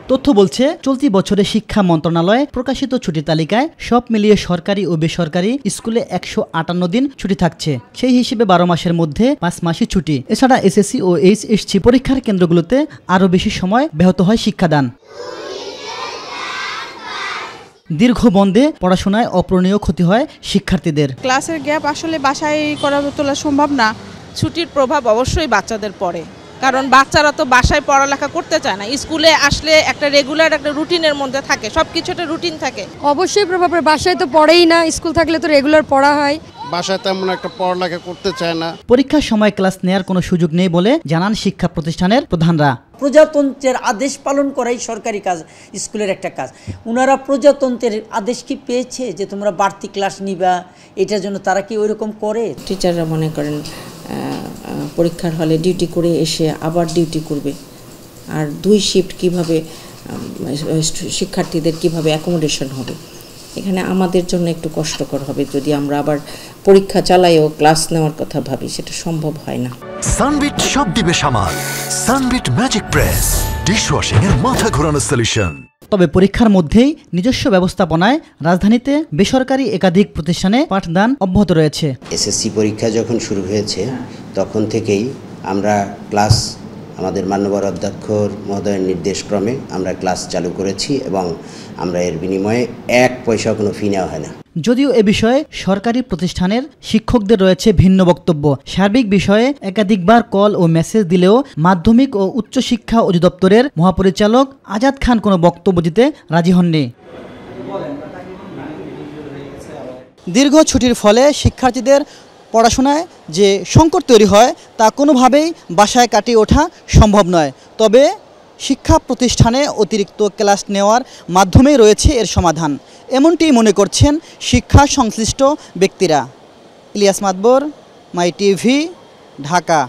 তথ্য বলছে, চলতি বছরে শিক্ষা মন্ত্রণালয় প্রকাশিত ছুটির তালিকায় সব মিলিয়ে সরকারি ও বেসরকারি স্কুলে 158 দিন ছুটি থাকছে। সেই হিসেবে 12 মাসের মধ্যে 5 মাসই ছুটি। এছাড়া এসএসসি ও এইচএসসি পরীক্ষার কেন্দ্রগুলোতে আরও বেশি সময় ব্যাহত হয় শিক্ষাদান। দীর্ঘ বন্ধে পড়াশোনায় অপূরণীয় ক্ষতি হয় শিক্ষার্থীদের। ক্লাসের গ্যাপ আসলে বাসায় করা তোলা সম্ভব না। ছুটির প্রভাব অবশ্যই বাচ্চাদের পড়ে, কারণ বাচ্চারা তো বাসায় পড়ালেখা করতে চায় না। স্কুলে আসলে একটা রেগুলার একটা রুটিনের মধ্যে থাকে, সবকিছু একটা রুটিন থাকে। অবশ্যই প্রভাব পড়ে। বাসায় তো পড়েই না, স্কুল থাকলে তো রেগুলার পড়া হয়। বাসায় তেমন একটা পড়ালেখা করতে চায় না। পরীক্ষার সময় ক্লাস নেওয়ার কোনো সুযোগ নেই বলে জানান শিক্ষা প্রতিষ্ঠানের প্রধানরা। প্রজাতন্ত্রের আদেশ পালন করাই সরকারি কাজ, স্কুলের একটা কাজ। ওনারা প্রজাতন্ত্রের আদেশ কি পেয়েছে যে তোমরা বাড়তি ক্লাস নিবা? এটার জন্য তারা কি ওইরকম করে? টিচাররা মনে করেন পরীক্ষার হলে ডিউটি করে এসে আবার ডিউটি করবে, আর 2 শিফট কিভাবে শিক্ষার্থীদের কিভাবে অ্যাকোমোডেশন হবে, এখানে আমাদের জন্য একটু কষ্টকর হবে যদি আমরা আবার পরীক্ষা চালাইও ক্লাস নেওয়ার কথা ভাবি, সেটা সম্ভব হয় না। সানবিট সব দিবে সামাল। সানবিট ম্যাজিক প্রেস ডিশওয়াশিং এর মাথা ঘোরানো সলিউশন। তবে পরীক্ষার মধ্যেই নিজস্ব ব্যবস্থাপনায় রাজধানীতে বেসরকারি একাধিক প্রতিষ্ঠানে পাঠদান অব্যাহত রয়েছে। এসএসসি পরীক্ষা যখন শুরু হয়েছে তখন থেকেই আমরা ক্লাস, আমাদের মাননীয় অধ্যক্ষ মহোদয়ের নির্দেশক্রমে আমরা ক্লাস চালু করেছি এবং আমরা এর বিনিময়ে 1 পয়সাও কোনো ফি নেওয়া হয় না। যদিও এ বিষয়ে সরকারি প্রতিষ্ঠানের শিক্ষকদের রয়েছে ভিন্ন বক্তব্য। সার্বিক বিষয়ে একাধিকবার কল ও মেসেজ দিলেও মাধ্যমিক ও উচ্চশিক্ষা অধিদপ্তরের মহাপরিচালক আজাদ খান কোনো বক্তব্য দিতে রাজি হননি। দীর্ঘ ছুটির ফলে শিক্ষার্থীদের পড়াশোনায় যে সংকট তৈরি হয় তা কোনোভাবেই বাসায় কাটিয়ে ওঠা সম্ভব নয়। তবে শিক্ষা প্রতিষ্ঠানে অতিরিক্ত ক্লাস নেওয়ার মাধ্যমেই রয়েছে এর সমাধান, এমনটি মনে করছেন শিক্ষা সংশ্লিষ্ট ব্যক্তিরা। ইলিয়াস মাতবর, মাই টিভি, ঢাকা।